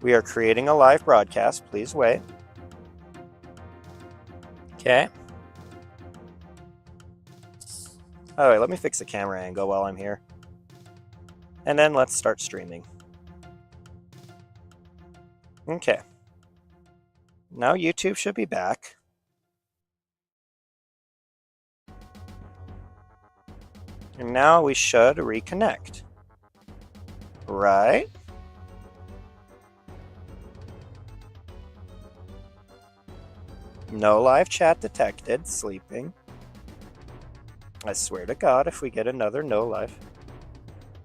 We are creating a live broadcast. Please wait. Okay. All right, let me fix the camera angle while I'm here. And then let's start streaming. Okay. Now YouTube should be back. And now we should reconnect. Right? No live chat detected. Sleeping. I swear to God, if we get another no live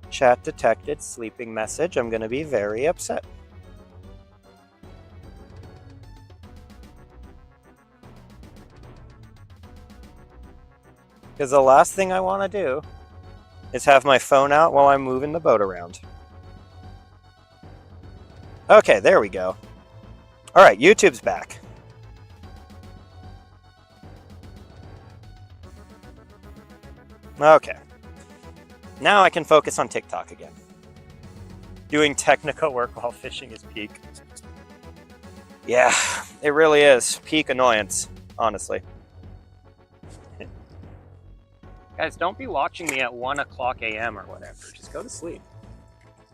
chat detected sleeping message, I'm going to be very upset. Because the last thing I want to do is have my phone out while I'm moving the boat around. Okay, there we go. All right, YouTube's back. Okay. Now I can focus on TikTok again. Doing technical work while fishing is peak. Yeah, it really is. Peak annoyance, honestly. Guys, don't be watching me at 1 o'clock a.m. or whatever. Just go to sleep.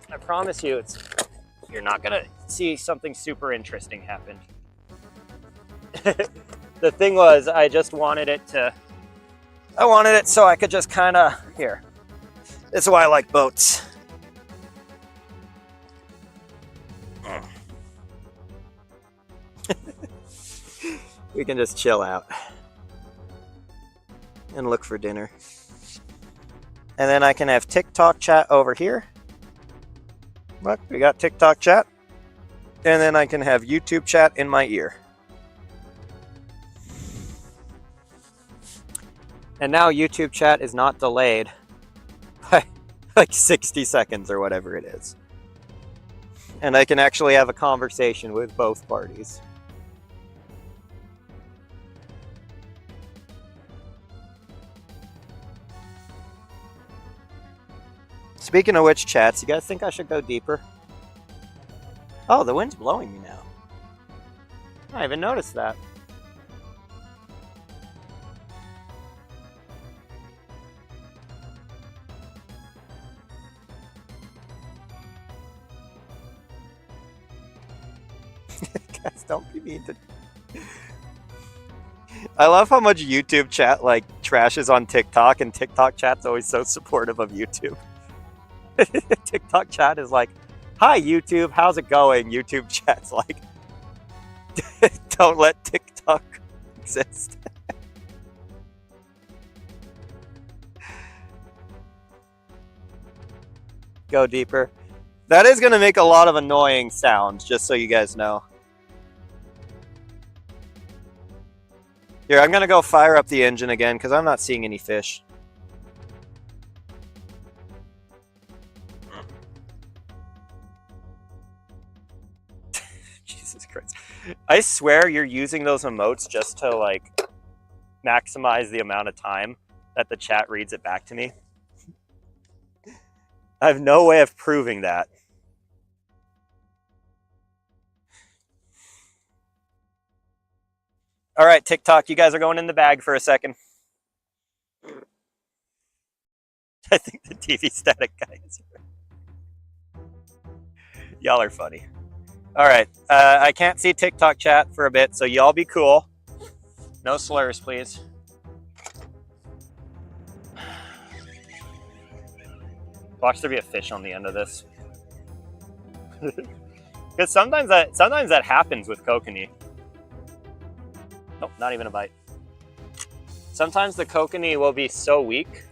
I promise you, you're not gonna see something super interesting happen. The thing was, I just wanted it so I could just kind of, here. This is why I like boats. We can just chill out and look for dinner. And then I can have TikTok chat over here. Look, we got TikTok chat. And then I can have YouTube chat in my ear. And now YouTube chat is not delayed by like 60 seconds or whatever it is. And I can actually have a conversation with both parties. Speaking of which, chats, you guys think I should go deeper? Oh, the wind's blowing me now. I haven't noticed that. Guys, don't be mean to... I love how much YouTube chat like trashes on TikTok, and TikTok chat's always so supportive of YouTube. TikTok chat is like, hi YouTube, how's it going? YouTube chat's like, don't let TikTok exist. Go deeper. That is going to make a lot of annoying sounds, just so you guys know. Here, I'm going to go fire up the engine again because I'm not seeing any fish. Jesus Christ. I swear you're using those emotes just to, like, maximize the amount of time that the chat reads it back to me. I have no way of proving that. All right, TikTok, you guys are going in the bag for a second. I think the TV static guy is here. Y'all are funny. All right, I can't see TikTok chat for a bit, so y'all be cool. No slurs, please. Watch there be a fish on the end of this. Because sometimes that happens with kokanee. Nope, not even a bite. Sometimes the kokanee will be so weak,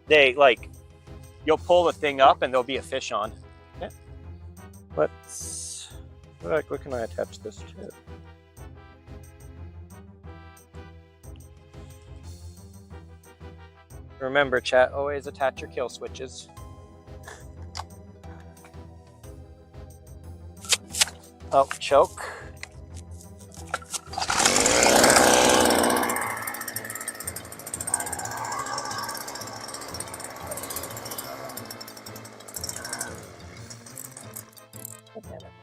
you'll pull the thing up and there'll be a fish on. Okay. What can I attach this to? Remember, chat, always attach your kill switches. Oh, choke. God damn it.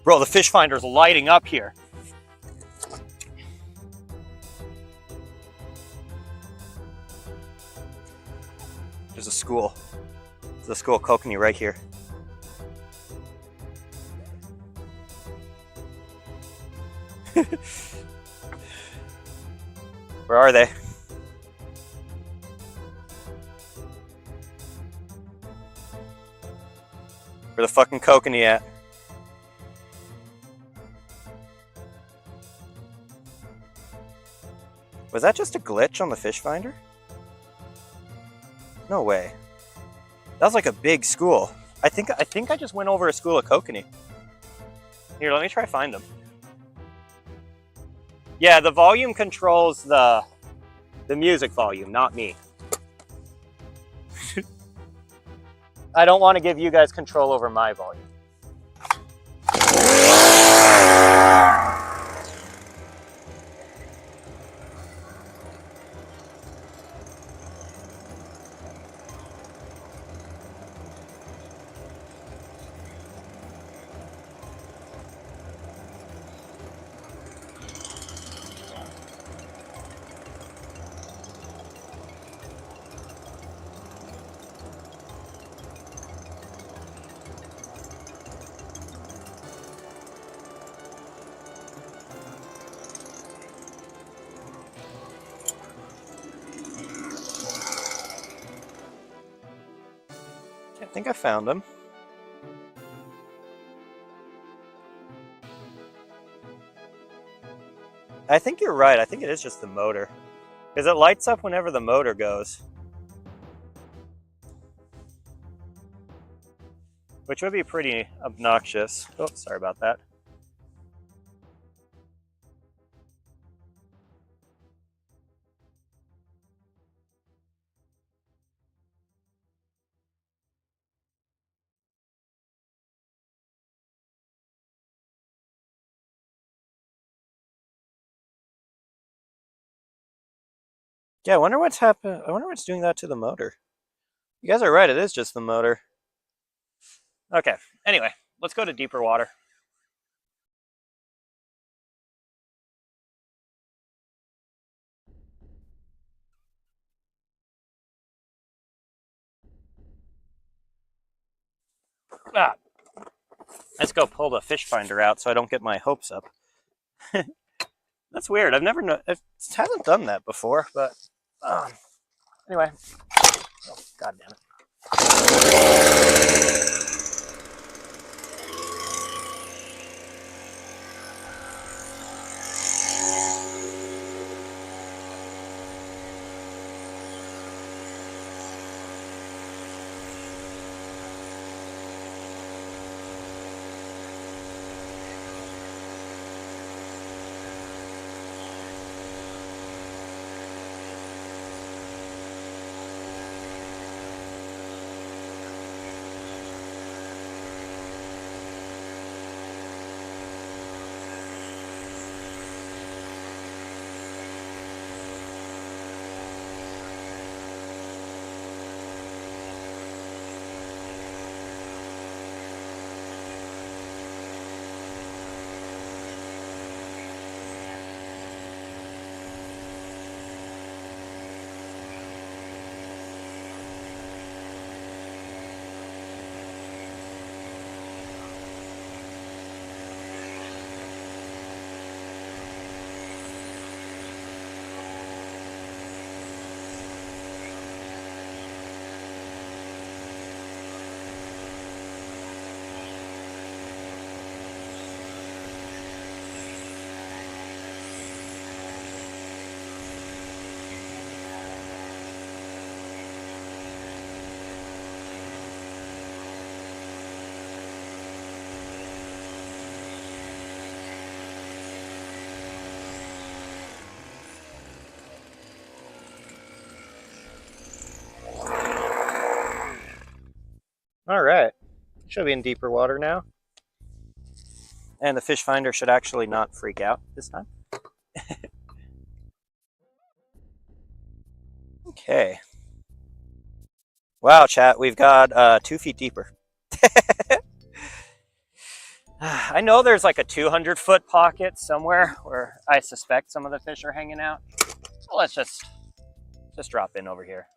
Bro, the fish finder's lighting up here. There's a school. There's a school of Kokanee right here. Where are they? Where the fucking Kokanee at? Was that just a glitch on the fish finder? No way. That was like a big school. I think I just went over a school of Kokanee. Here, let me try find them. Yeah, the volume controls the music volume, not me. I don't want to give you guys control over my volume. I think I found them. I think you're right. I think it is just the motor. Because it lights up whenever the motor goes. Which would be pretty obnoxious. Oh, sorry about that. Yeah, I wonder what's happened. I wonder what's doing that to the motor. You guys are right. It is just the motor. Okay. Anyway, let's go to deeper water. Ah, let's go pull the fish finder out so I don't get my hopes up. That's weird. I've never known. It hasn't done that before, but anyway. Oh, God damn it. All right. Should be in deeper water now. And the fish finder should actually not freak out this time. Okay. Wow, chat, we've got 2 feet deeper. I know there's like a 200-foot pocket somewhere where I suspect some of the fish are hanging out. So let's just drop in over here.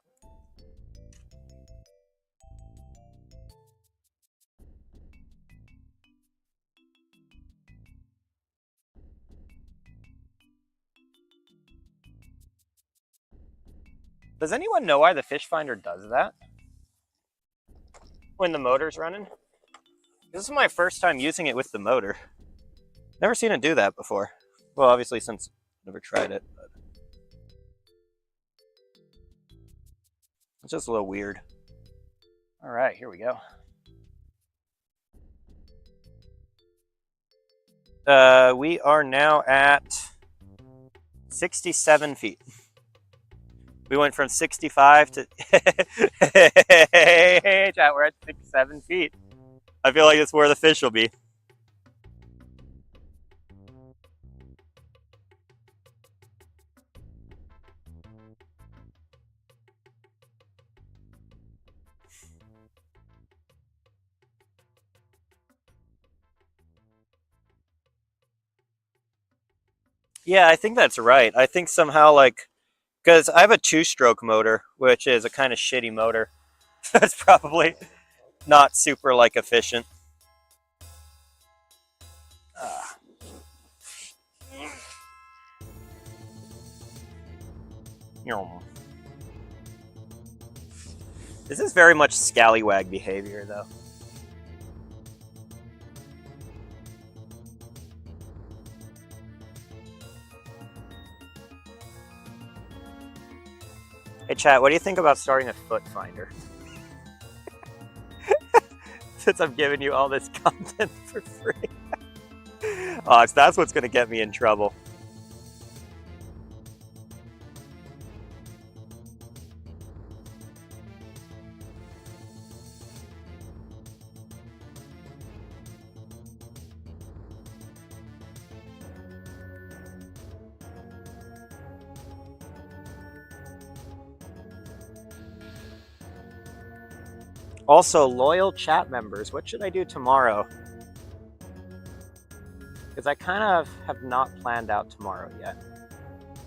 Does anyone know why the fish finder does that when the motor's running? This is my first time using it with the motor. Never seen it do that before. Well, obviously since I've never tried it, but it's just a little weird. All right, here we go. We are now at 67 feet. We went from 65 to... Hey, chat, we're at 67 feet. I feel like it's where the fish will be. Yeah, I think that's right. I think somehow, like, because I have a 2-stroke motor, which is a kind of shitty motor. It's probably not super, like, efficient. This is very much scallywag behavior, though. Hey chat, what do you think about starting a foot finder? Since I'm giving you all this content for free. Oh, that's what's going to get me in trouble. Also, loyal chat members, what should I do tomorrow? Because I kind of have not planned out tomorrow yet.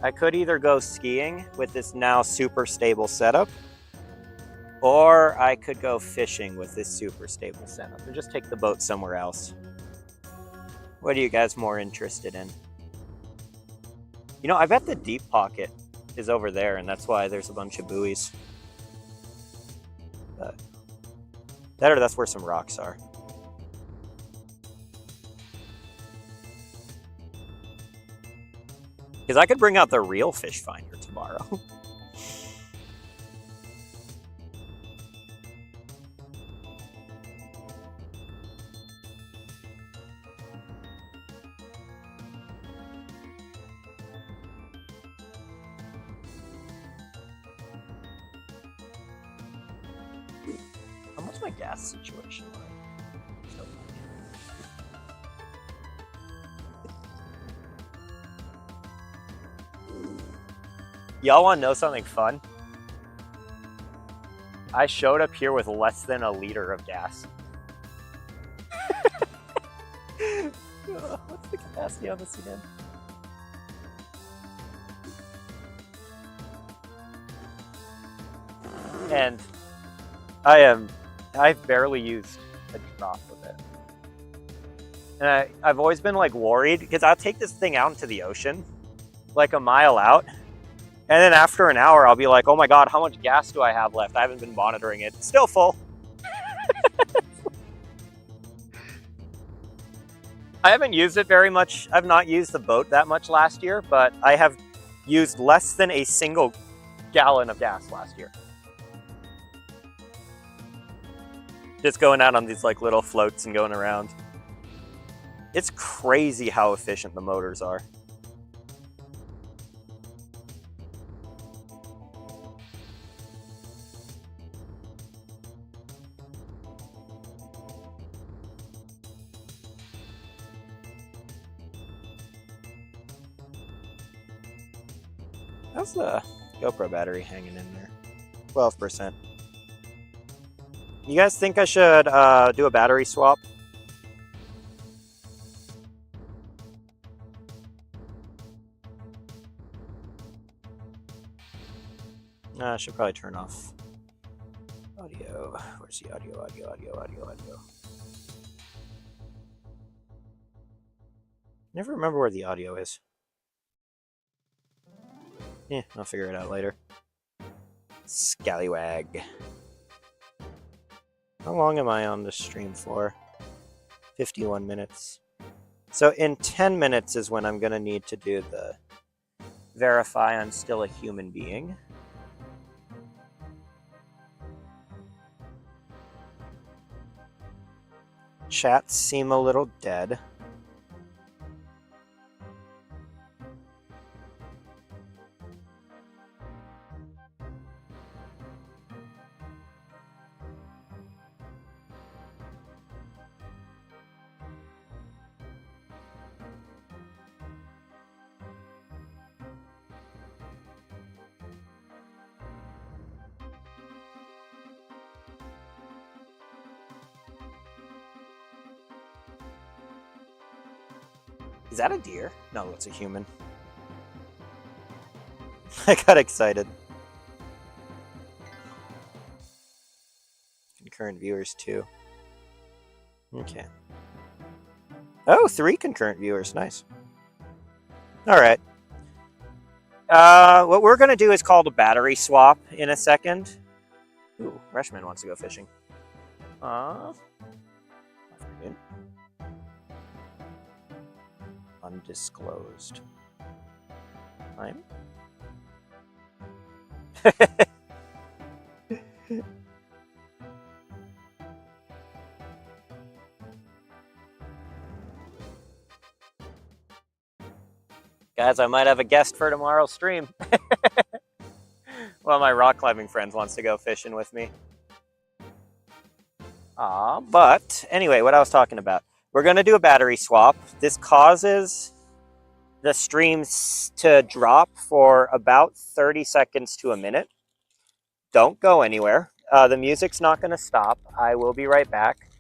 I could either go skiing with this now super stable setup, or I could go fishing with this super stable setup and just take the boat somewhere else. What are you guys more interested in? You know, I bet the deep pocket is over there, and that's why there's a bunch of buoys. But that or that's where some rocks are. Because I could bring out the real fish finder tomorrow. How much my gas situation like? Y'all want to know something fun? I showed up here with less than a liter of gas. What's the capacity on this again? And I've barely used a drop of it. And I've always been like worried because I'll take this thing out into the ocean, like a mile out. And then after an hour, I'll be like, oh my God, how much gas do I have left? I haven't been monitoring it. It's still full. I haven't used it very much. I've not used the boat that much last year, but I have used less than a single gallon of gas last year. Just going out on these like little floats and going around. It's crazy how efficient the motors are. How's the GoPro battery hanging in there? 12%. You guys think I should do a battery swap? I should probably turn off audio. Where's the audio? Never remember where the audio is. Yeah, I'll figure it out later. Scallywag. How long am I on the stream for? 51 minutes. So in 10 minutes is when I'm going to need to do the verify I'm still a human being. Chats seem a little dead. Is that a deer? No, it's a human. I got excited. Concurrent viewers too. Okay. Oh, 3 concurrent viewers. Nice. All right. What we're going to do is called a battery swap in a second. Ooh, Reshman wants to go fishing. Afternoon. Undisclosed. Time. Guys, I might have a guest for tomorrow's stream. One of my rock climbing friends wants to go fishing with me. But anyway, what I was talking about. We're going to do a battery swap. This causes the streams to drop for about 30 seconds to a minute. Don't go anywhere. The music's not going to stop. I will be right back.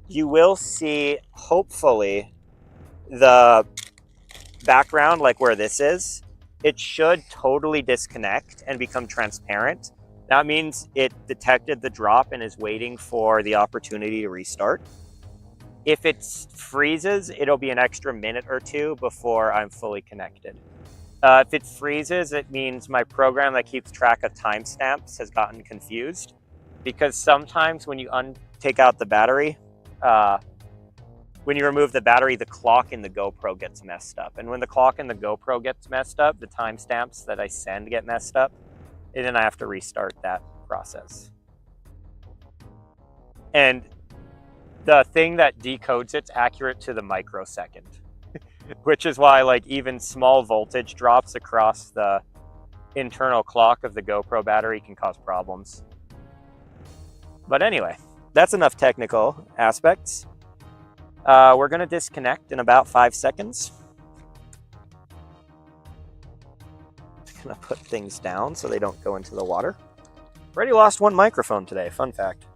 You will see, hopefully, the background, like where this is. It should totally disconnect and become transparent. That means it detected the drop and is waiting for the opportunity to restart. If it freezes, it'll be an extra minute or 2 before I'm fully connected. If it freezes, it means my program that keeps track of timestamps has gotten confused, because sometimes when you take out the battery, when you remove the battery, the clock in the GoPro gets messed up. And when the clock in the GoPro gets messed up, the timestamps that I send get messed up, and then I have to restart that process. And the thing that decodes it's accurate to the microsecond, which is why like even small voltage drops across the internal clock of the GoPro battery can cause problems. But anyway, that's enough technical aspects. We're going to disconnect in about 5 seconds. I'm going to put things down so they don't go into the water. Already lost 1 microphone today, fun fact.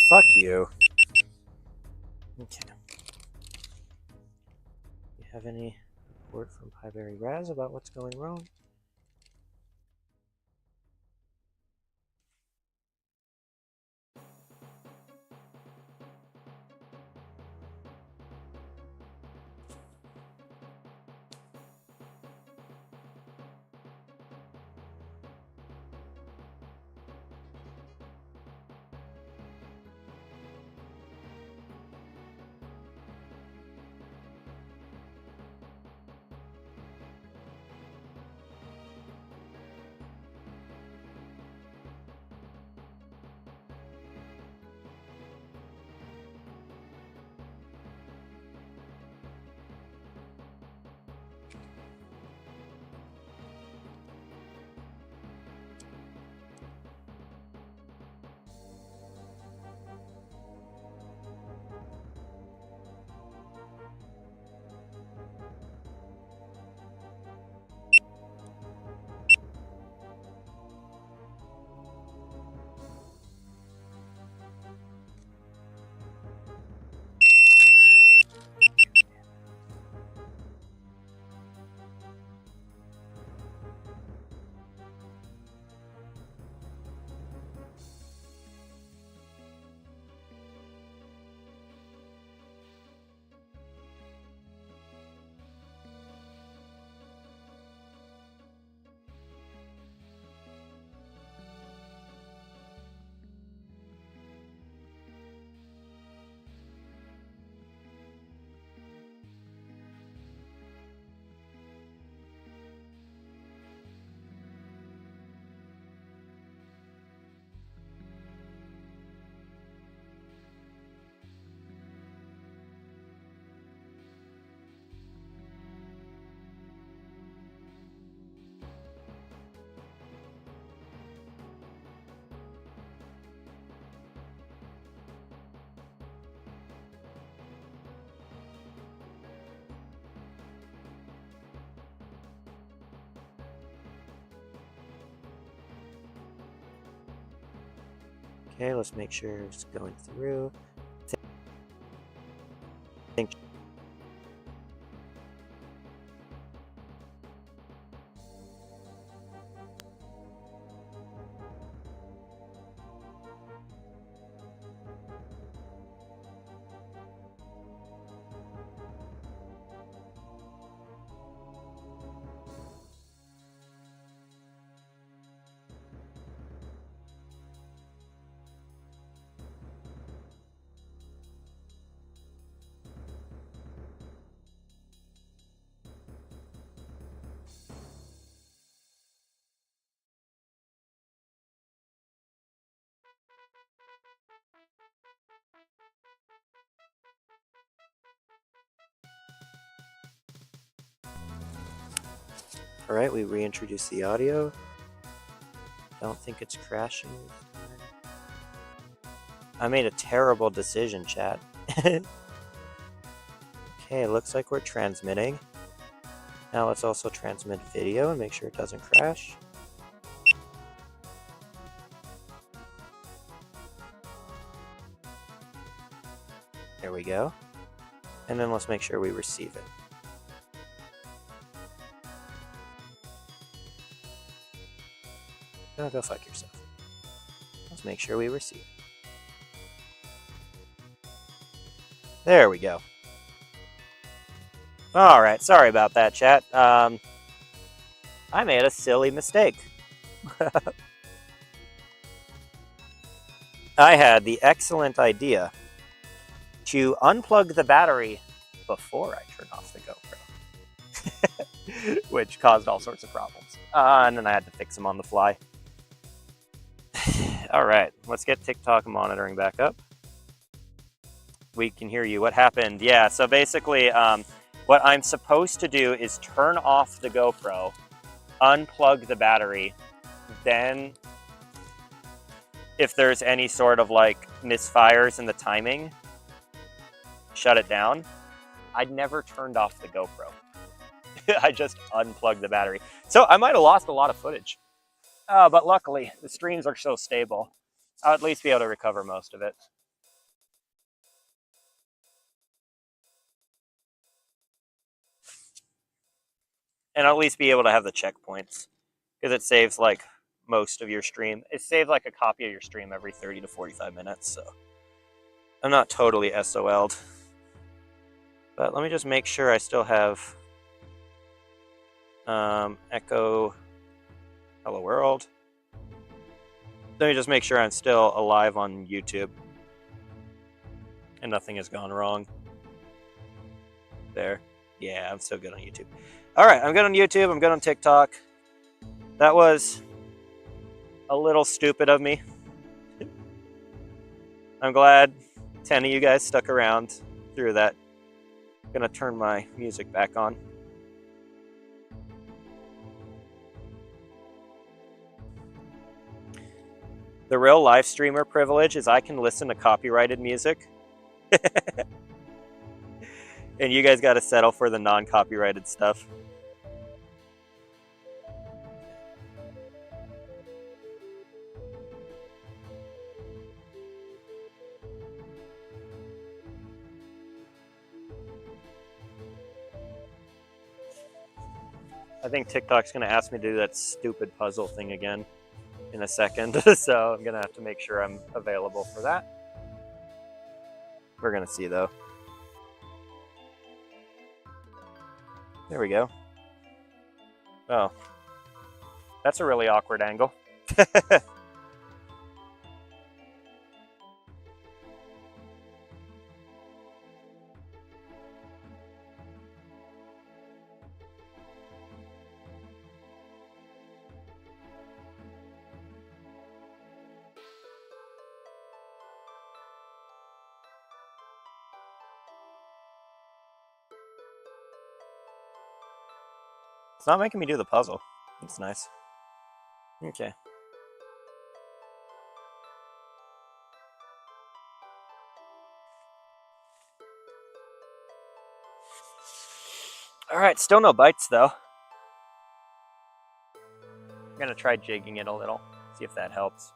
Fuck you. Okay. You have any report from Pieberry Raz about what's going wrong? Okay, let's make sure it's going through. Think all right, we reintroduced the audio. Don't think it's crashing. I made a terrible decision, chat. Okay, it looks like we're transmitting. Now let's also transmit video and make sure it doesn't crash. There we go. And then let's make sure we receive it. Oh, go fuck yourself. Let's make sure we receive. There we go. Alright, sorry about that, chat. I made a silly mistake. I had the excellent idea to unplug the battery before I turn off the GoPro, which caused all sorts of problems. And then I had to fix them on the fly. All right, let's get TikTok monitoring back up. We can hear you. What happened? Yeah, so basically, what I'm supposed to do is turn off the GoPro, unplug the battery, then if there's any sort of like misfires in the timing, shut it down. I'd never turned off the GoPro. I just unplugged the battery. So I might have lost a lot of footage. But luckily, the streams are so stable. I'll at least be able to recover most of it. And at least be able to have the checkpoints, because it saves like most of your stream. It saves like a copy of your stream every 30 to 45 minutes, so I'm not totally SOL'd. But let me just make sure I still have echo hello world. Let me just make sure I'm still alive on YouTube and nothing has gone wrong. There. Yeah, I'm still good on YouTube. All right, I'm good on YouTube. I'm good on TikTok. That was a little stupid of me. I'm glad 10 of you guys stuck around through that. I'm gonna turn my music back on. The real live streamer privilege is I can listen to copyrighted music. And you guys gotta settle for the non-copyrighted stuff. I think TikTok's gonna ask me to do that stupid puzzle thing again in a second, so I'm gonna have to make sure I'm available for that. We're gonna see though. There we go. Oh, that's a really awkward angle. It's not making me do the puzzle. That's nice. Okay. All right, still no bites though. I'm gonna try jigging it a little, see if that helps.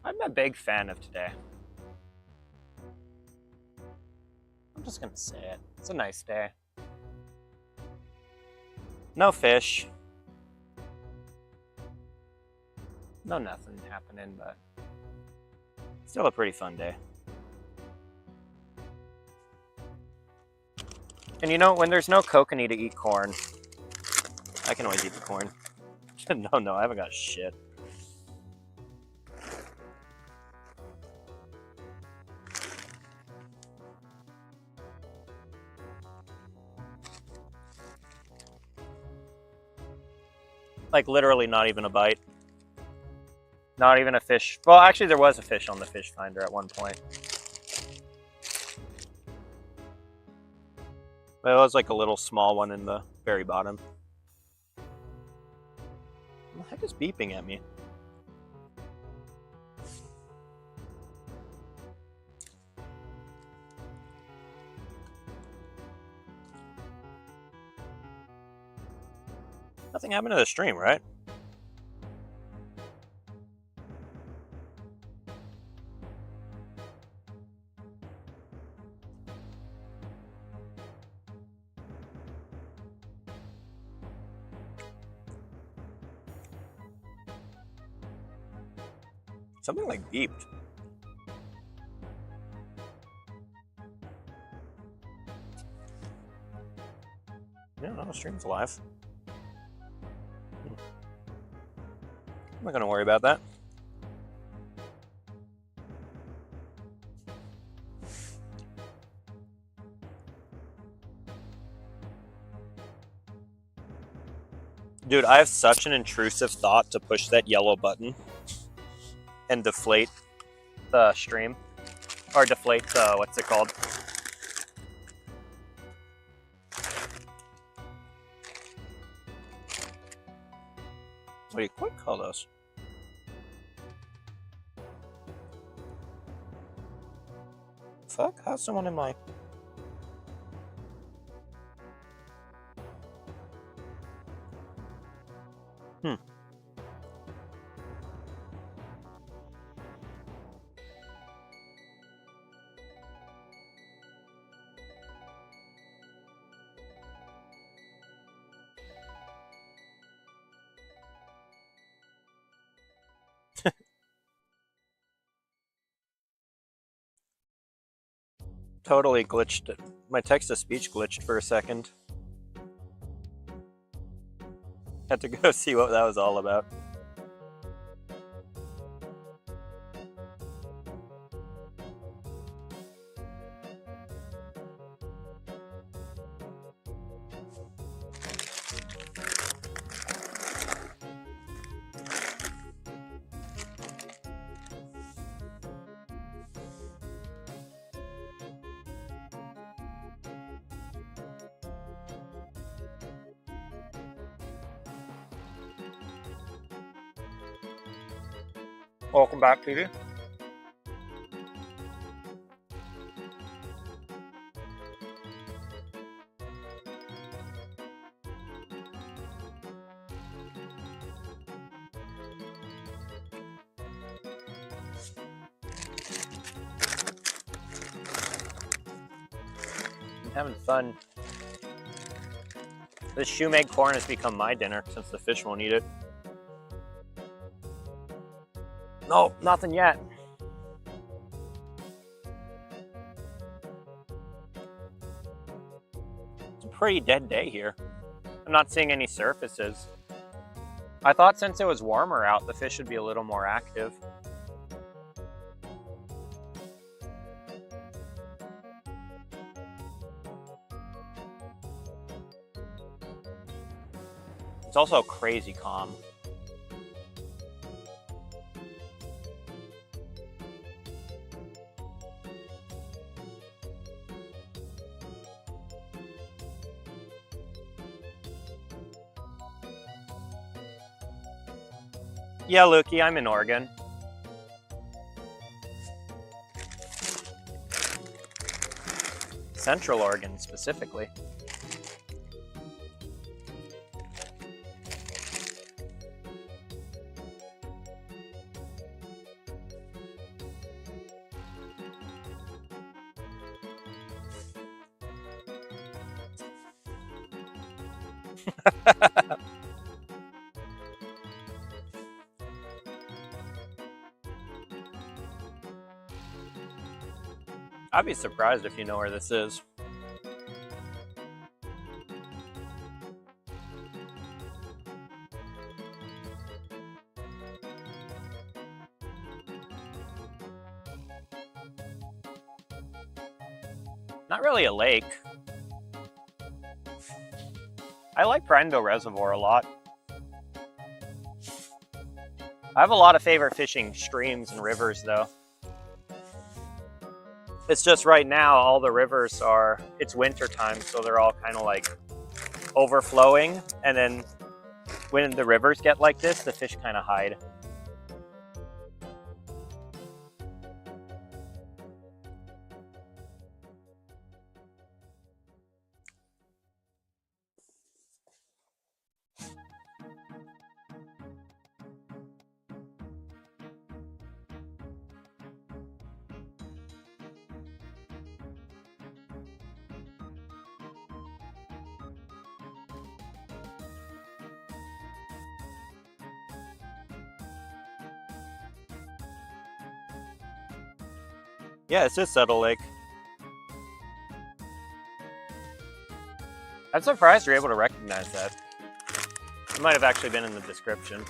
I'm a big fan of today. I'm just gonna say it. It's a nice day. No fish. No nothing happening, but still a pretty fun day. And you know, when there's no Kokanee to eat corn, I can always eat the corn. No, I haven't got shit. Like literally not even a bite. Not even a fish. Well, actually there was a fish on the fish finder at one point. But it was like a little small one in the very bottom. What the heck is beeping at me? Nothing happened to the stream, right? Something like beeped. Yeah, no, the stream's live. I'm not gonna worry about that. Dude, I have such an intrusive thought to push that yellow button and deflate the stream. Or deflate the, what's it called? What do you quick call those? Fuck? How's someone in my... Totally glitched. My text-to-speech glitched for a second. Had to go see what that was all about. Welcome back, TV. I'm having fun. This shoe-made corn has become my dinner since the fish won't eat it. No, nothing yet. It's a pretty dead day here. I'm not seeing any surfaces. I thought since it was warmer out, the fish would be a little more active. It's also crazy calm. Yeah, Lukey, I'm in Oregon. Central Oregon, specifically. I'd be surprised if you know where this is. Not really a lake. I like Prineville Reservoir a lot. I have a lot of favorite fishing streams and rivers, though. It's just right now, all the rivers are, it's winter time, so they're all kind of like overflowing. And then when the rivers get like this, the fish kind of hide. Yeah, it's just Settle Lake. I'm surprised you're able to recognize that. It might have actually been in the description.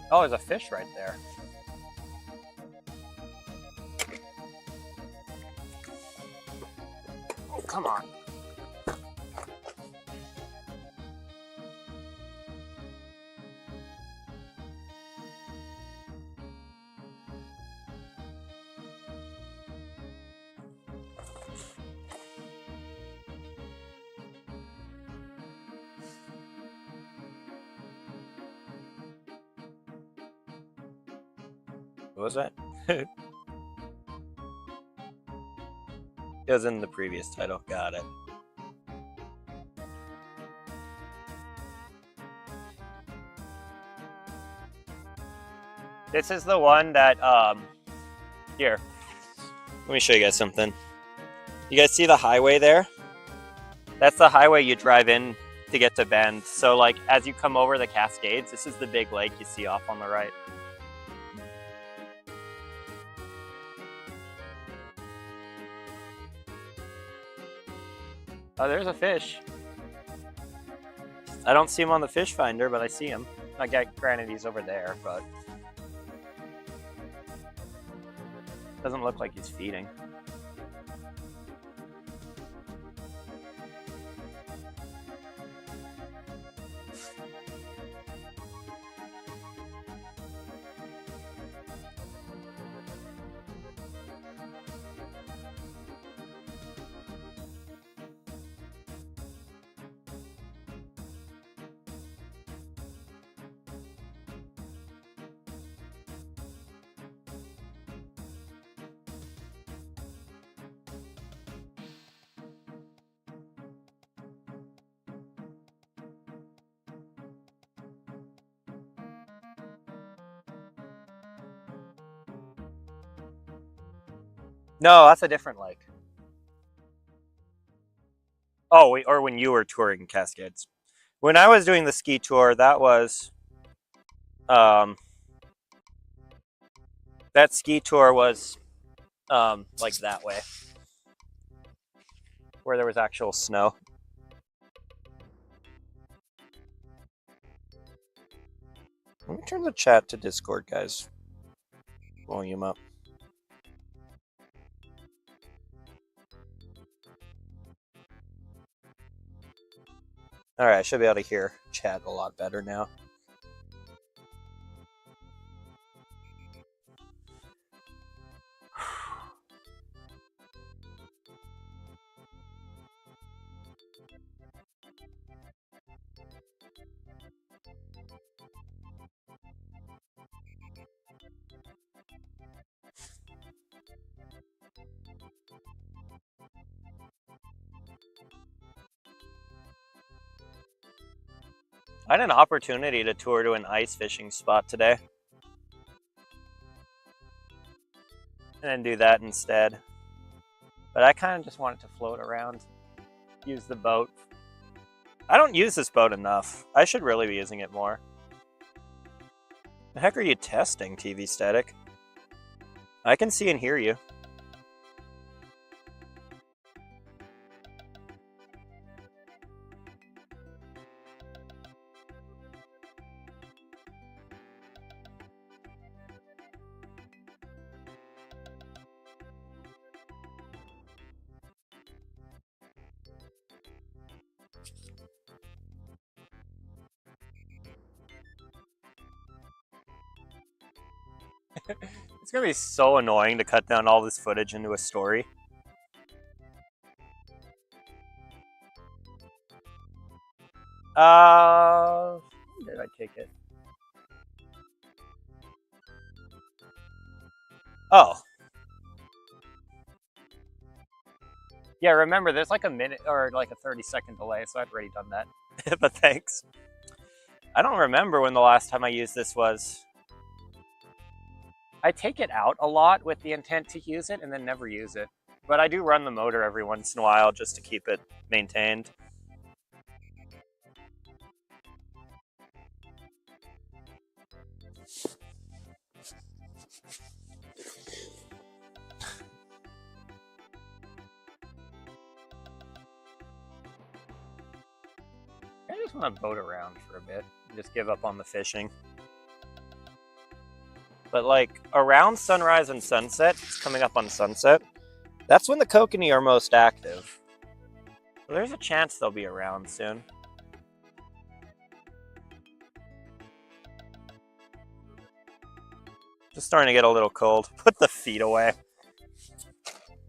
Oh, there's a fish right there. Oh, come on. What was that? It was in the previous title. Got it. This is the one that, here. Let me show you guys something. You guys see the highway there? That's the highway you drive in to get to Bend. So, like, as you come over the Cascades, this is the big lake you see off on the right. Oh, there's a fish. I don't see him on the fish finder, but I see him. Granted, he's over there, but doesn't look like he's feeding. No, that's a different lake. Oh, or when you were touring Cascades. When I was doing the ski tour, that was, that ski tour was, like that way, where there was actual snow. Let me turn the chat to Discord, guys. Volume up. All right, I should be able to hear chat a lot better now. I had an opportunity to tour to an ice fishing spot today. And then do that instead. But I kind of just wanted to float around, use the boat. I don't use this boat enough. I should really be using it more. The heck are you testing, TV Static? I can see and hear you. It's gonna be so annoying to cut down all this footage into a story. Where did I take it? Oh. Yeah, remember, there's like a minute or like a 30-second delay, so I'd already done that. But thanks. I don't remember when the last time I used this was. I take it out a lot with the intent to use it and then never use it. But I do run the motor every once in a while just to keep it maintained. I just want to boat around for a bit and just give up on the fishing. But like around sunrise and sunset, it's coming up on sunset, that's when the kokanee are most active. So there's a chance they'll be around soon. Just starting to get a little cold. Put the feet away.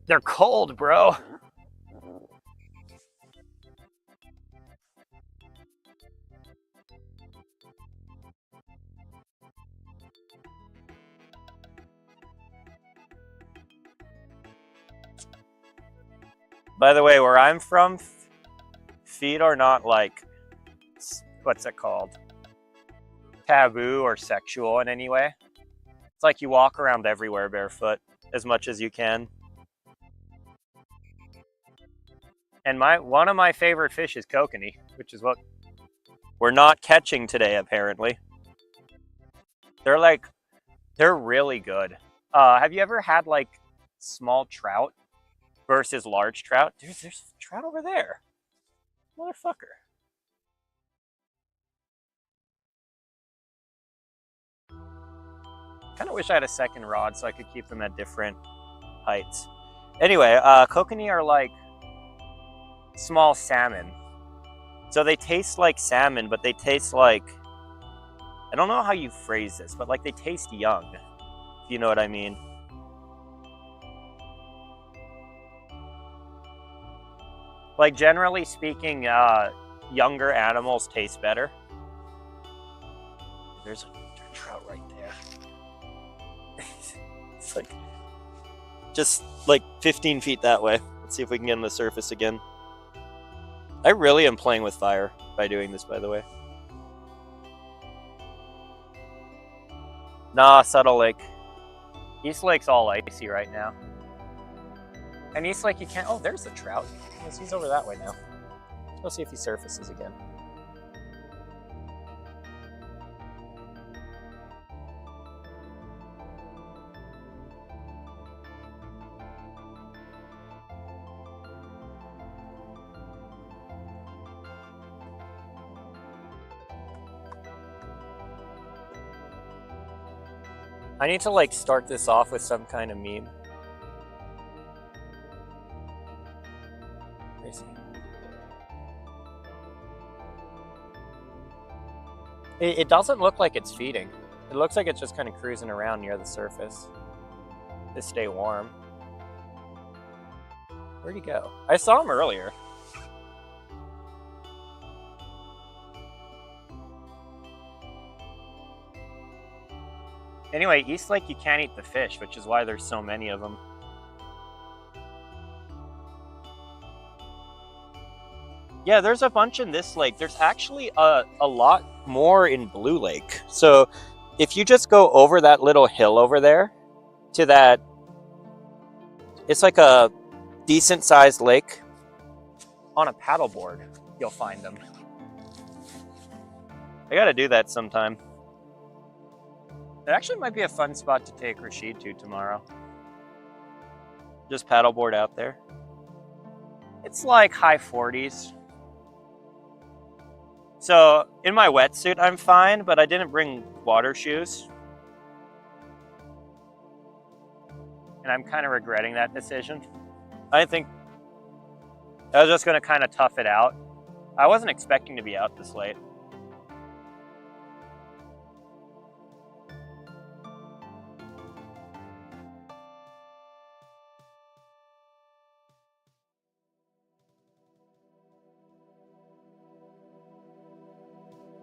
They're cold, bro. By the way, where I'm from, feet are not like, what's it called? Taboo or sexual in any way. It's like you walk around everywhere barefoot as much as you can. And one of my favorite fish is kokanee, which is what we're not catching today, apparently. They're really good. Have you ever had like small trout versus large trout? Dude, there's a trout over there. Motherfucker. Kind of wish I had a second rod so I could keep them at different heights. Anyway, kokanee are like small salmon. So they taste like salmon, but they taste like, I don't know how you phrase this, but like they taste young, if you know what I mean. Like generally speaking, younger animals taste better. There's a trout right there. It's like just like 15 feet that way. Let's see if we can get on the surface again. I really am playing with fire by doing this, by the way. Nah, Subtle Lake. East Lake's all icy right now. And East Lake, you can't. Oh, there's the trout. He's over that way now. Let's go see if he surfaces again. I need to like start this off with some kind of meme. Where is he? It doesn't look like it's feeding. It looks like it's just kind of cruising around near the surface to stay warm. Where'd he go? I saw him earlier. Anyway, East Lake, you can't eat the fish, which is why there's so many of them. Yeah, there's a bunch in this lake. There's actually a lot more in Blue Lake. So if you just go over that little hill over there to that, it's like a decent sized lake. On a paddleboard, you'll find them. I gotta do that sometime. It actually might be a fun spot to take Rashid to tomorrow. Just paddleboard out there. It's like high 40s. So in my wetsuit, I'm fine, but I didn't bring water shoes. And I'm kind of regretting that decision. I think I was just going to kind of tough it out. I wasn't expecting to be out this late.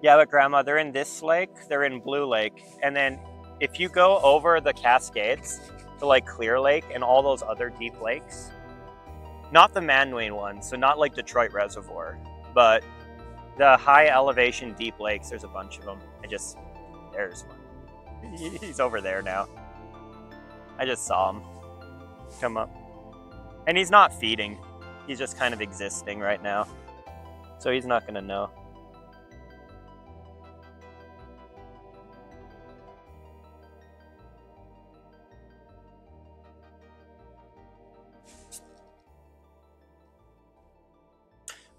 Yeah, but Grandma, they're in this lake, they're in Blue Lake, and then if you go over the Cascades to like Clear Lake and all those other deep lakes, Not the Manwayne one, so not like Detroit Reservoir, but the high elevation deep lakes. There's a bunch of them. There's one. He's over there now. I just saw him come up. And he's not feeding. He's just kind of existing right now. So he's not going to know.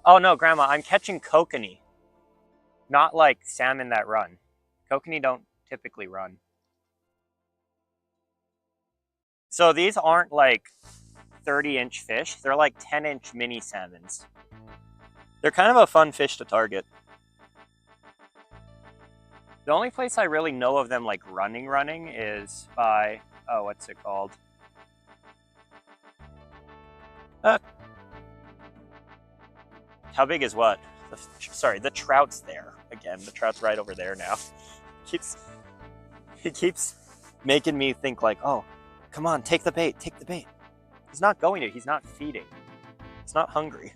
Oh no, Grandma, I'm catching kokanee. Not like salmon that run. Kokanee don't typically run. So these aren't like 30-inch fish. They're like 10-inch mini salmons. They're kind of a fun fish to target. The only place I really know of them like running is by, oh, what's it called? How big is what? Sorry, the trout's there. Again, the trout's right over there now. He keeps making me think like, oh, come on, take the bait, take the bait. He's not going to, he's not feeding. He's not hungry.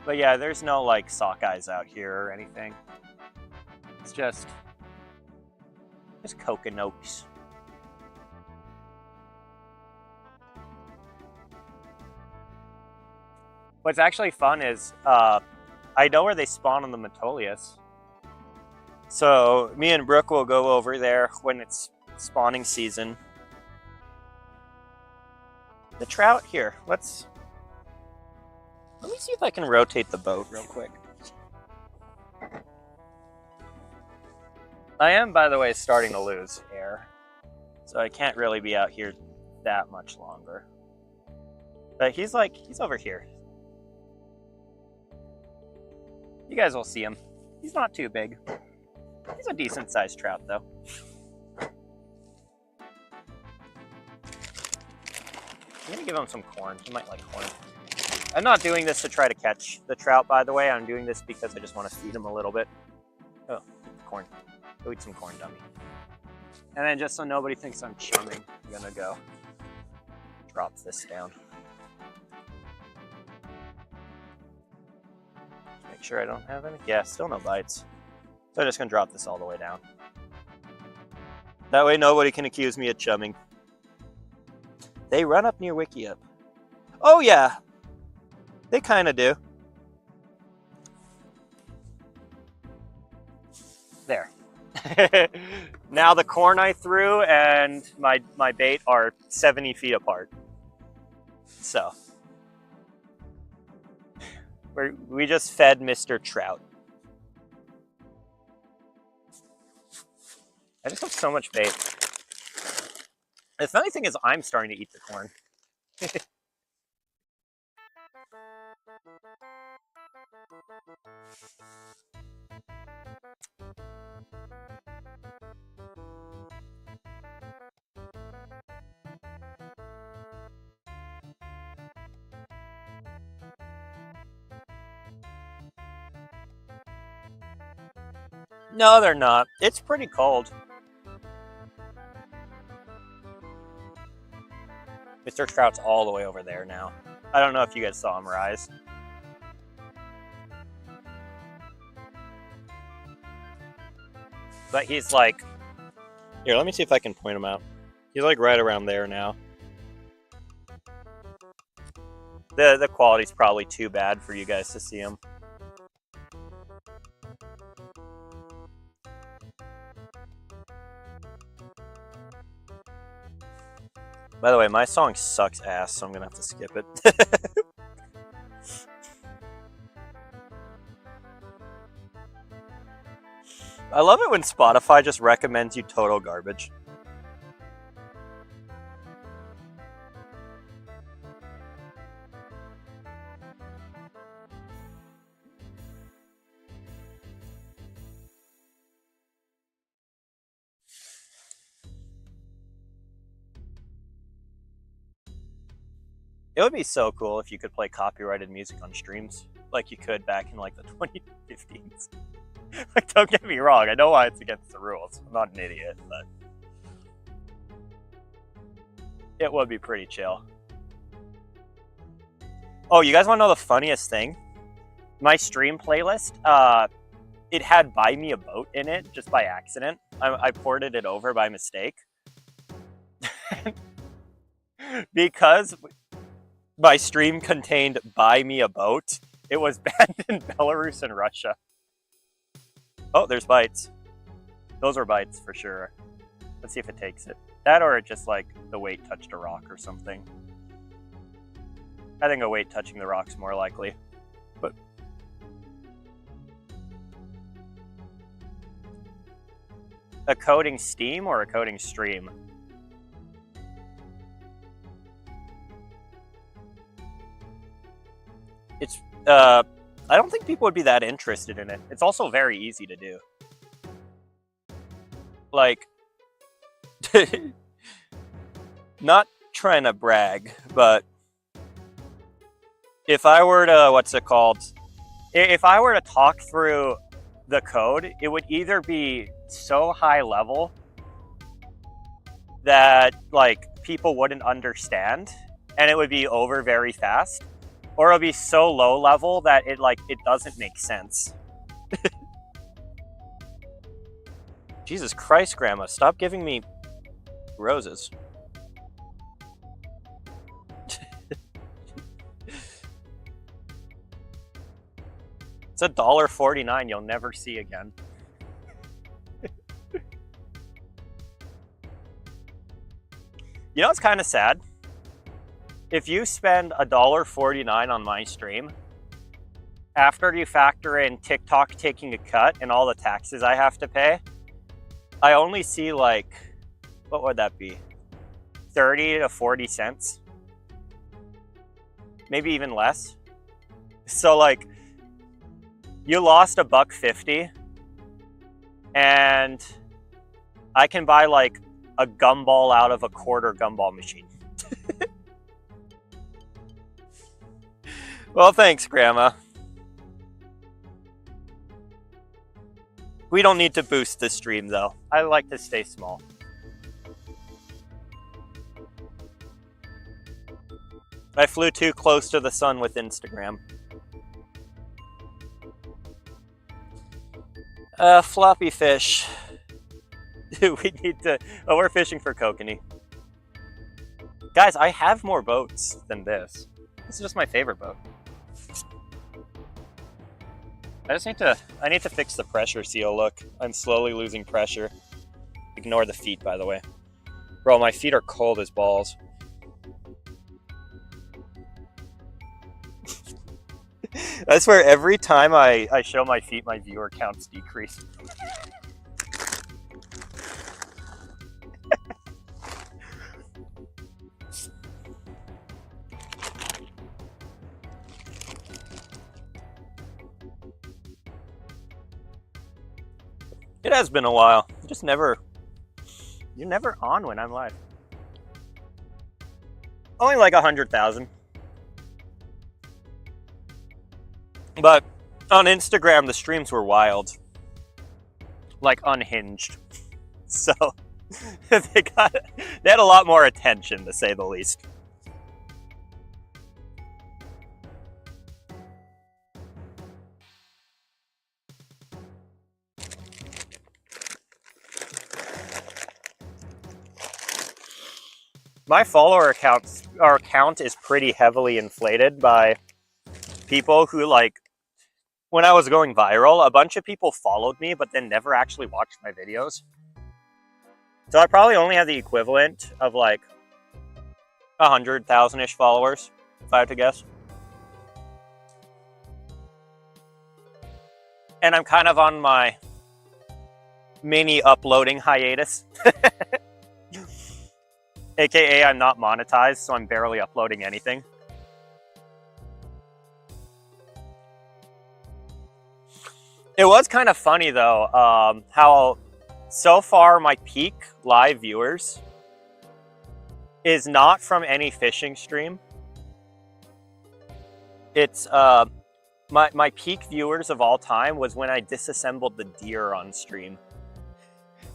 But yeah, there's no like sockeyes out here or anything. It's just Kokanees. What's actually fun is I know where they spawn on the Metolius. So me and Brooke will go over there when it's spawning season. The trout here. Let me see if I can rotate the boat real quick. I am, by the way, starting to lose air. So I can't really be out here that much longer. But he's over here. You guys will see him. He's not too big. He's a decent sized trout though. I'm gonna give him some corn. He might like corn. I'm not doing this to try to catch the trout, by the way. I'm doing this because I just want to feed him a little bit. Oh, corn. Go eat some corn, dummy. And then just so nobody thinks I'm chumming, I'm gonna go drop this down. Make sure I don't have any. Yeah, still no bites. So I'm just gonna drop this all the way down. That way nobody can accuse me of chumming. They run up near Wickiup. Oh yeah, they kind of do. There. Now the corn I threw and my bait are 70 feet apart. So we just fed Mr. Trout. I just have so much bait. The funny thing is I'm starting to eat the corn. No, they're not. It's pretty cold. Mr. Trout's all the way over there now. I don't know if you guys saw him rise. But he's like... Here, let me see if I can point him out. He's like right around there now. The quality's probably too bad for you guys to see him. By the way, my song sucks ass, so I'm gonna have to skip it. I love it when Spotify just recommends you total garbage. It would be so cool if you could play copyrighted music on streams, like you could back in like the 2015s. Like, don't get me wrong, I know why it's against the rules. I'm not an idiot, but It would be pretty chill. Oh, you guys want to know the funniest thing? My stream playlist, it had Buy Me a Boat in it just by accident. I ported it over by mistake. Because my stream contained Buy Me a Boat, it was banned in Belarus and Russia. Oh, there's bites. Those are bites for sure. Let's see if it takes it. That or it just like the weight touched a rock or something. I think a weight touching the rock's more likely. But a coating steam or a coating stream? It's I don't think people would be that interested in it. It's also very easy to do. Like, not trying to brag, but if I were to, what's it called? If I were to talk through the code, it would either be so high level that like people wouldn't understand and it would be over very fast, or it'll be so low level that it doesn't make sense. Jesus Christ, Grandma, stop giving me roses. It's $1.49 you'll never see again. You know what's kind of sad? If you spend $1.49 on my stream, after you factor in TikTok taking a cut and all the taxes I have to pay, I only see like, what would that be? 30 to 40 cents. Maybe even less. So like, you lost $1.50 and I can buy like a gumball out of a quarter gumball machine. Well, thanks, Grandma. We don't need to boost the stream, though. I like to stay small. I flew too close to the sun with Instagram. Floppy fish. We need to... Oh, we're fishing for kokanee. Guys, I have more boats than this. This is just my favorite boat. I need to fix the pressure seal, look. I'm slowly losing pressure. Ignore the feet, by the way. Bro, my feet are cold as balls. I swear, every time I show my feet, my viewer counts decrease. It has been a while. You're never on when I'm live. Only like 100,000. But on Instagram, the streams were wild. Like unhinged. So they had a lot more attention, to say the least. My follower count is pretty heavily inflated by people who, like, when I was going viral, a bunch of people followed me, but then never actually watched my videos. So I probably only have the equivalent of like 100,000-ish followers, if I had to guess. And I'm kind of on my mini uploading hiatus. AKA I'm not monetized, so I'm barely uploading anything. It was kind of funny though, how so far my peak live viewers is not from any fishing stream. It's my peak viewers of all time was when I disassembled the deer on stream.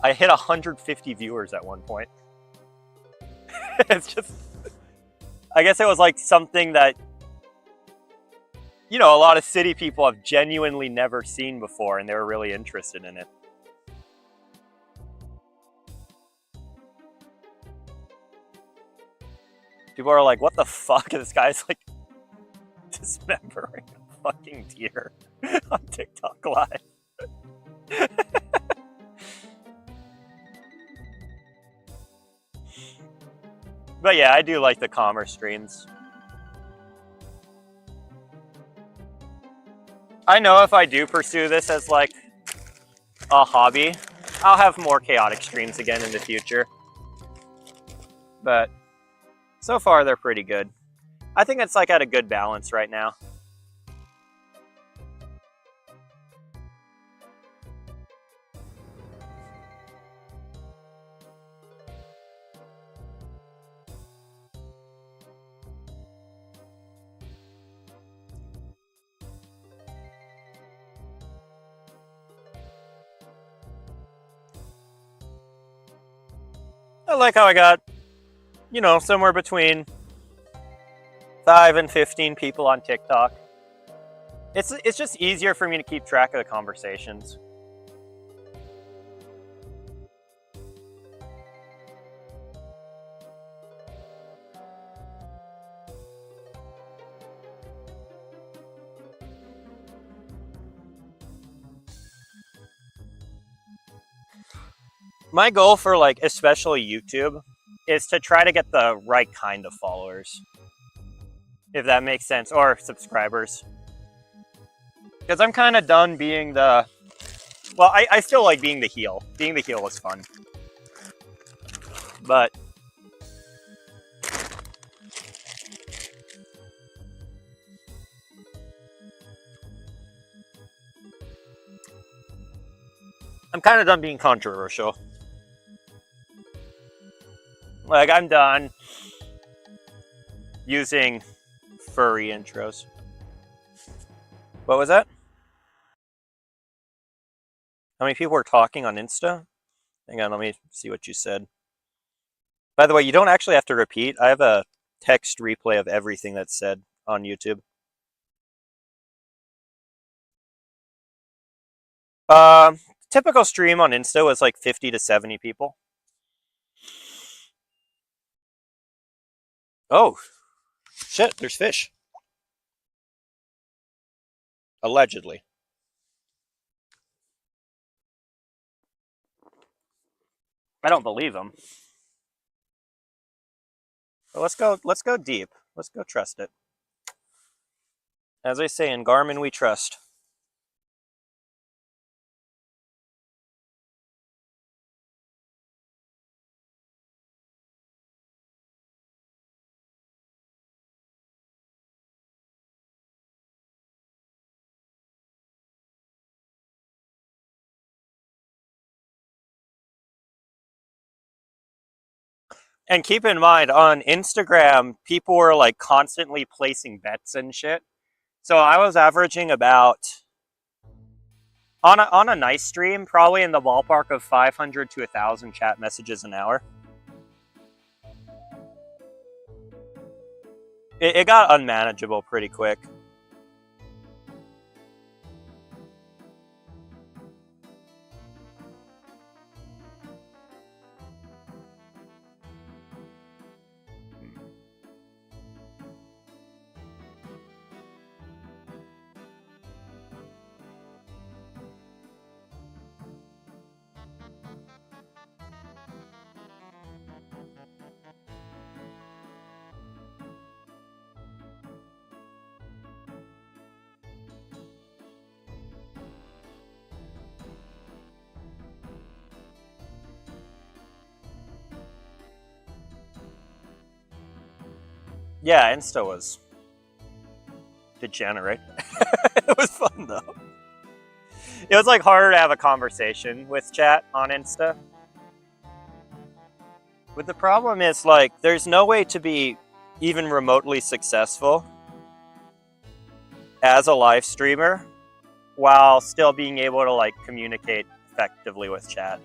I hit 150 viewers at one point. It's just, I guess it was like something that, you know, a lot of city people have genuinely never seen before, and they were really interested in it. People are like, what the fuck? This guy's like dismembering a fucking deer on TikTok Live. But yeah, I do like the calmer streams. I know if I do pursue this as like a hobby, I'll have more chaotic streams again in the future. But so far, they're pretty good. I think it's like at a good balance right now. I like how I got, you know, somewhere between 5 and 15 people on TikTok. It's just easier for me to keep track of the conversations. My goal for like especially YouTube is to try to get the right kind of followers, if that makes sense, or subscribers. Because I'm kind of done being the, well, I still like being the heel. Being the heel was fun. But I'm kind of done being controversial. Like, I'm done using furry intros. What was that? How many people were talking on Insta? Hang on, let me see what you said. By the way, you don't actually have to repeat. I have a text replay of everything that's said on YouTube. Typical stream on Insta was like 50 to 70 people. Oh, shit, there's fish. Allegedly. I don't believe them. But let's go deep. Let's go trust it. As I say, in Garmin we trust. And keep in mind, on Instagram, people were like constantly placing bets and shit. So I was averaging about, on a nice stream, probably in the ballpark of 500 to 1,000 chat messages an hour. It got unmanageable pretty quick. Yeah, Insta was degenerate. It was fun though. It was like harder to have a conversation with chat on Insta. But the problem is, like, there's no way to be even remotely successful as a live streamer while still being able to like communicate effectively with chat.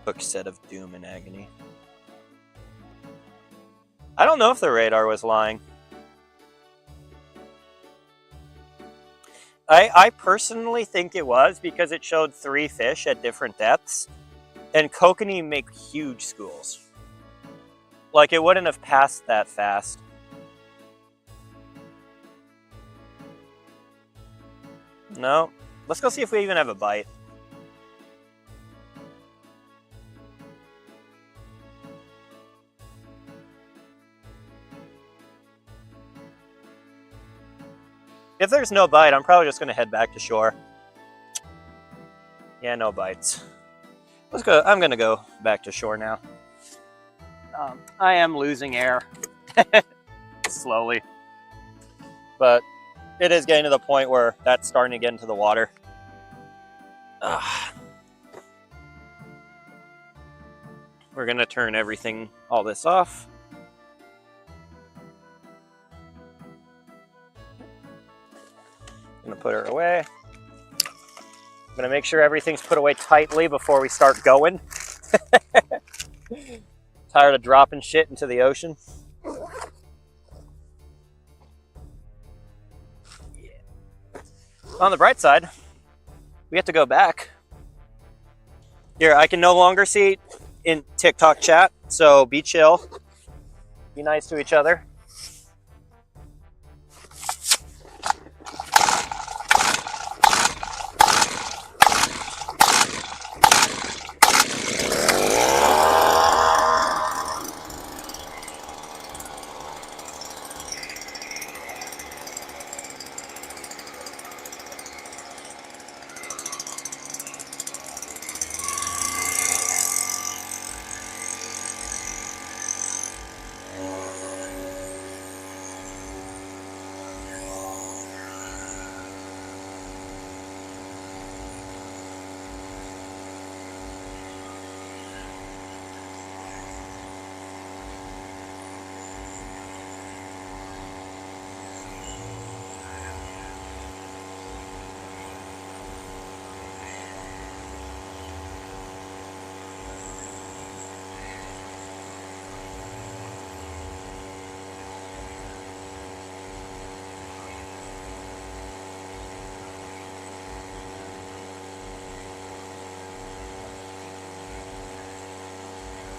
Hook set of doom and agony. I don't know if the radar was lying. I personally think it was because it showed 3 fish at different depths, and kokanee make huge schools. Like, it wouldn't have passed that fast. No. Let's go see if we even have a bite. If there's no bite, I'm probably just going to head back to shore. Yeah, no bites. Let's go. I'm going to go back to shore now. I am losing air. Slowly. But it is getting to the point where that's starting to get into the water. We're going to turn all this off. I'm gonna put her away. I'm gonna make sure everything's put away tightly before we start going. Tired of dropping shit into the ocean. Yeah. On the bright side, we have to go back. Here, I can no longer see in TikTok chat, so be chill. Be nice to each other.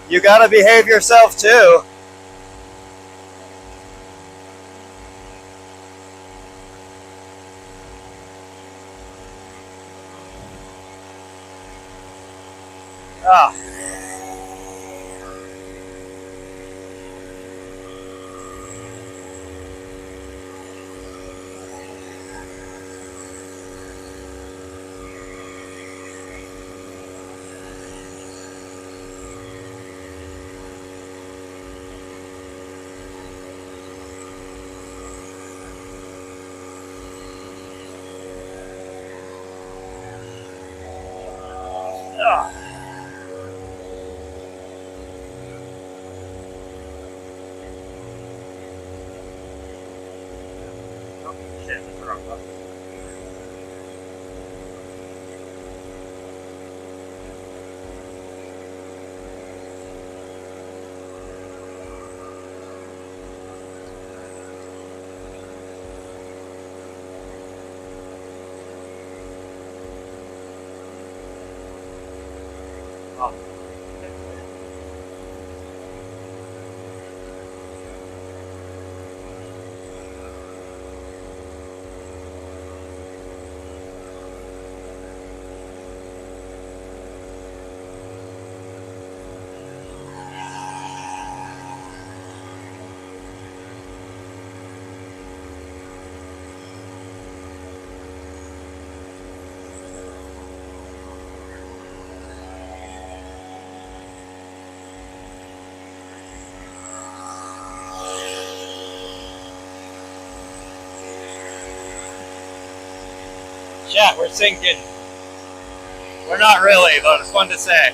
You gotta behave yourself too. Ah. Chat, we're sinking. We're not really, but it's fun to say.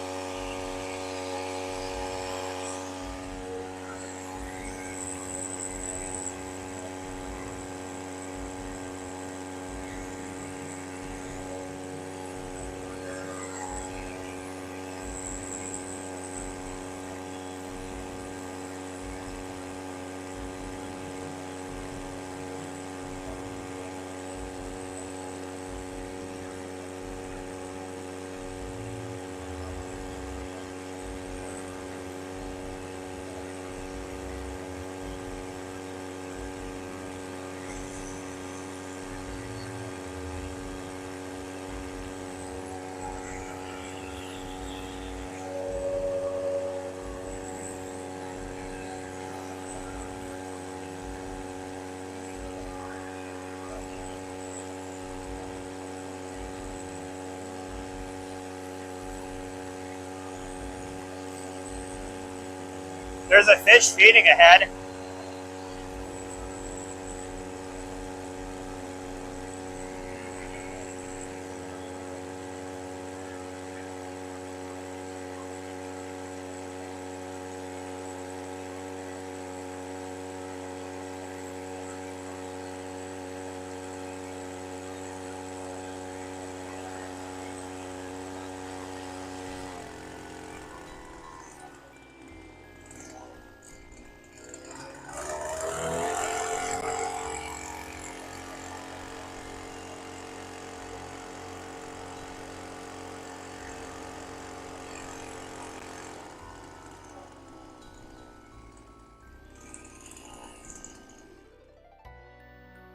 There's a fish feeding ahead.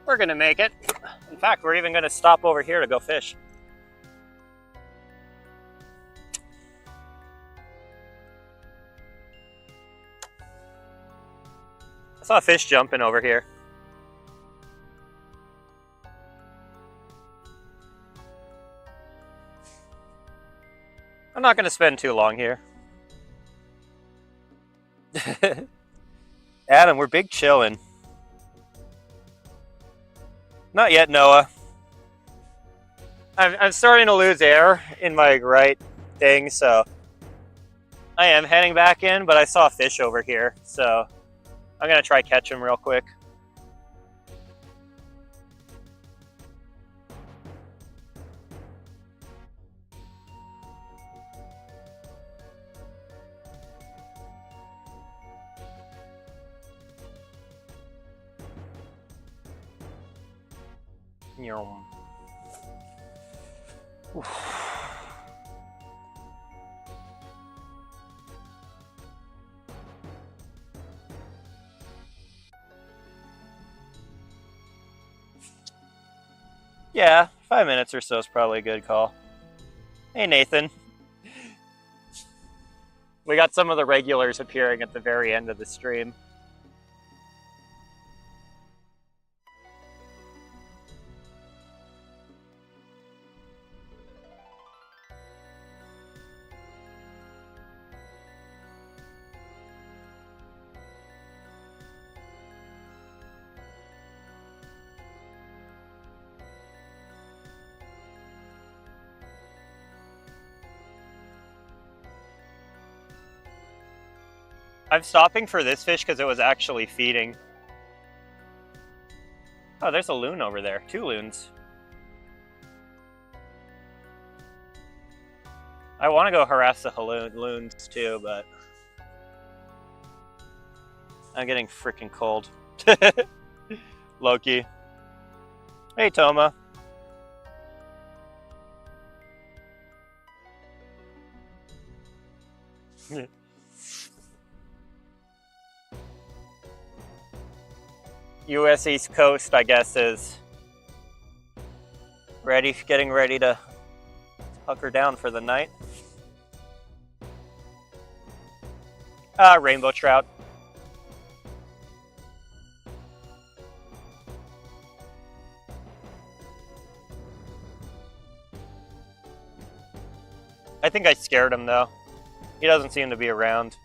We're gonna make it. In fact, we're even gonna stop over here to go fish. I saw a fish jumping over here. I'm not gonna spend too long here. Adam, we're big chillin'. Not yet, Noah. I'm starting to lose air in my right thing, so I am heading back in, but I saw a fish over here, so I'm gonna try catch him real quick. Yeah, 5 minutes or so is probably a good call. Hey, Nathan. We got some of the regulars appearing at the very end of the stream. I'm stopping for this fish because it was actually feeding. Oh, there's a loon over there. 2 loons. I want to go harass the loons too, but I'm getting freaking cold. Loki. Hey, Toma. U.S. East Coast, I guess, is getting ready to hunker down for the night. Rainbow trout. I think I scared him, though. He doesn't seem to be around.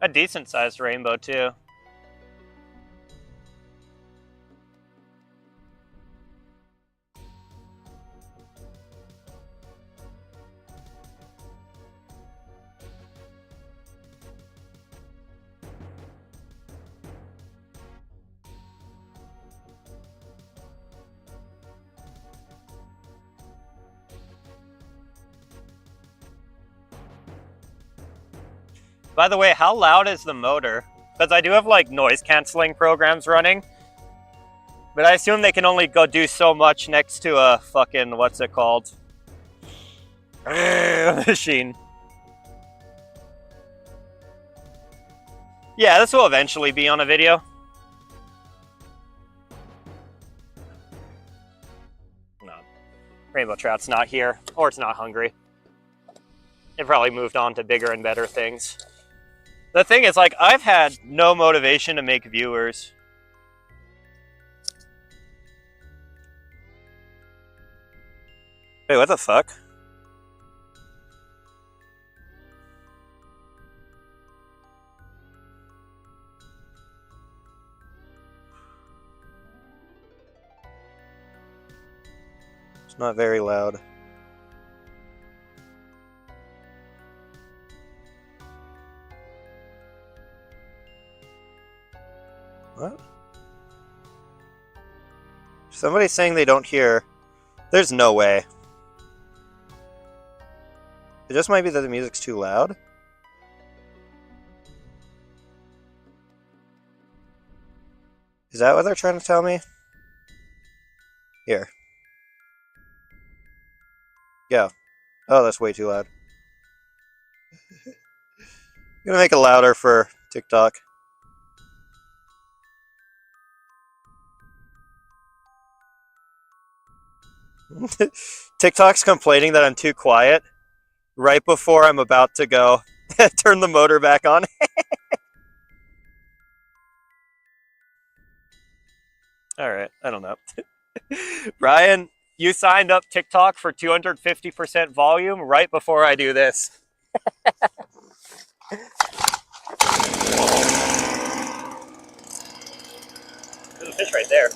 A decent-sized rainbow, too. By the way, how loud is the motor? Because I do have like noise canceling programs running, But I assume they can only go do so much next to a fucking, what's it called? Machine. Yeah, this will eventually be on a video. No. Rainbow trout's not here, or it's not hungry. It probably moved on to bigger and better things. The thing is, like, I've had no motivation to make viewers. Wait, what the fuck? It's not very loud. What? Somebody's saying they don't hear. There's no way. It just might be that the music's too loud. Is that what they're trying to tell me? Here. Go. Oh, that's way too loud. I'm gonna make it louder for TikTok. TikTok's complaining that I'm too quiet right before I'm about to go turn the motor back on. Alright, I don't know. Brian, you signed up TikTok for 250% volume right before I do this. There's a fish right there.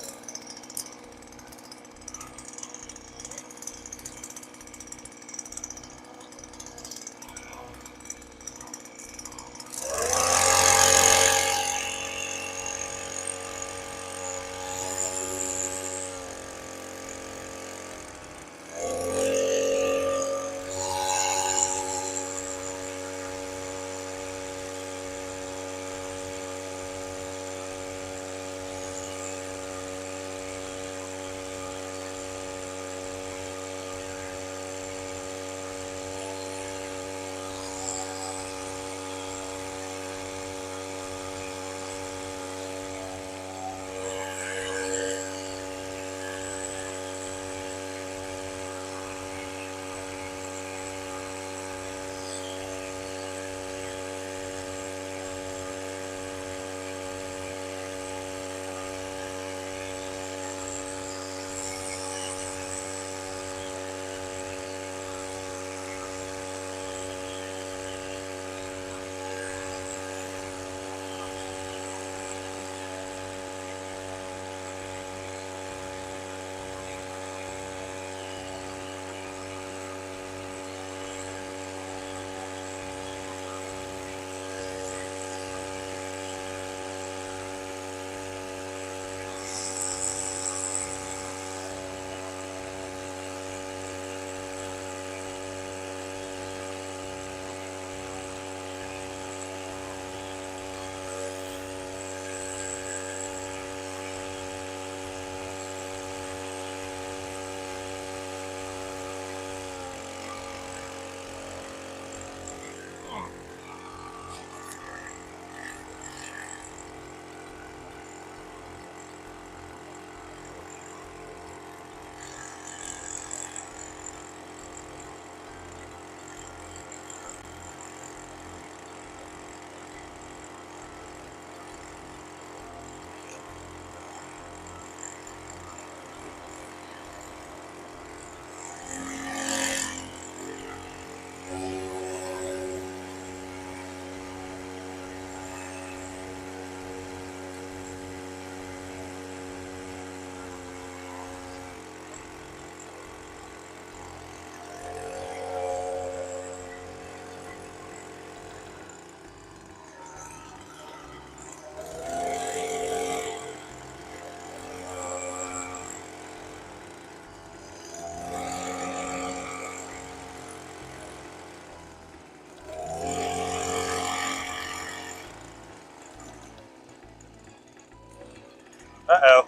Uh-oh.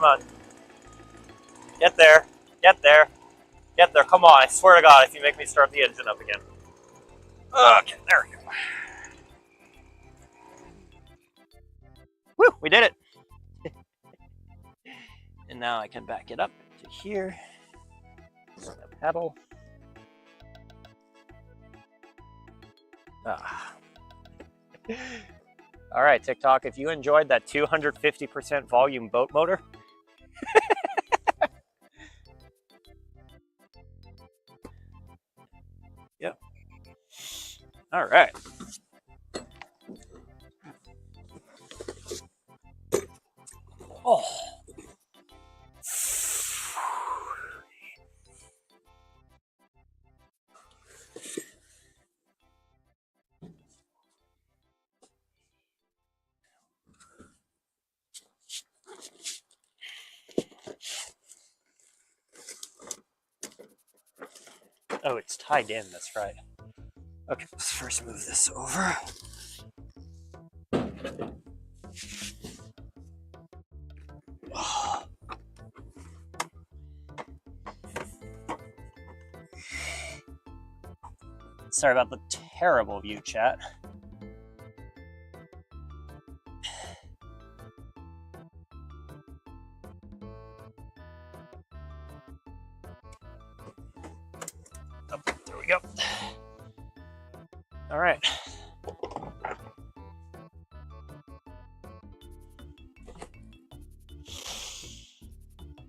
on. Get there. Get there. Get there. Come on. I swear to God, if you make me start the engine up again. Okay, there we go. Woo, we did it. And now I can back it up to here. Pedal. All right, TikTok, if you enjoyed that 250% volume boat motor, yep. All right. Oh. Oh, it's tied in, that's right. Okay, let's first move this over. Sorry about the terrible view, chat. Oh, there we go. All right.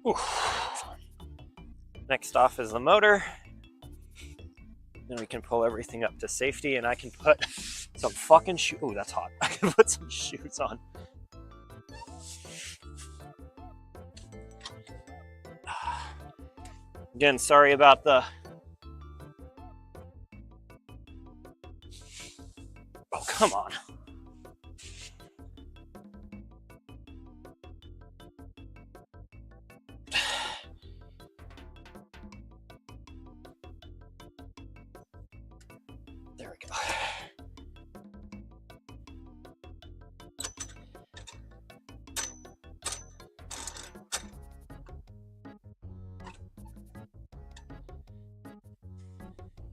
Oof. Next off is the motor. Then we can pull everything up to safety, and I can put some fucking shoes. Oh, that's hot. I can put some shoes on. Again, sorry about the... Oh, come on. There we go.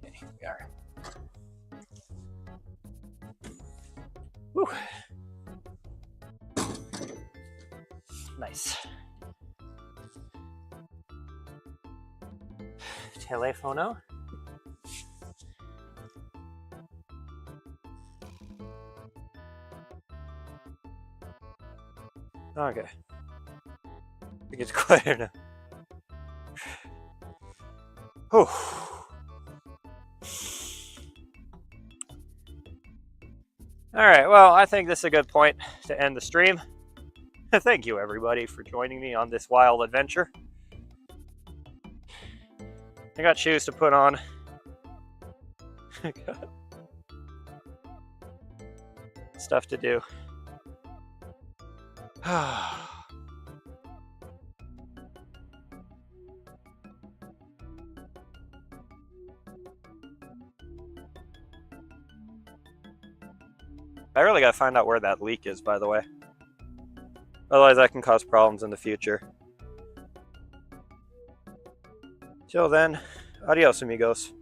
Okay, here we are. Whew. Nice. Telefono. Okay. I think it's clear now. Whew. All right, well, I think this is a good point to end the stream. Thank you, everybody, for joining me on this wild adventure. I got shoes to put on. Stuff to do. I really gotta find out where that leak is, by the way. Otherwise, that can cause problems in the future. Till then, adios, amigos.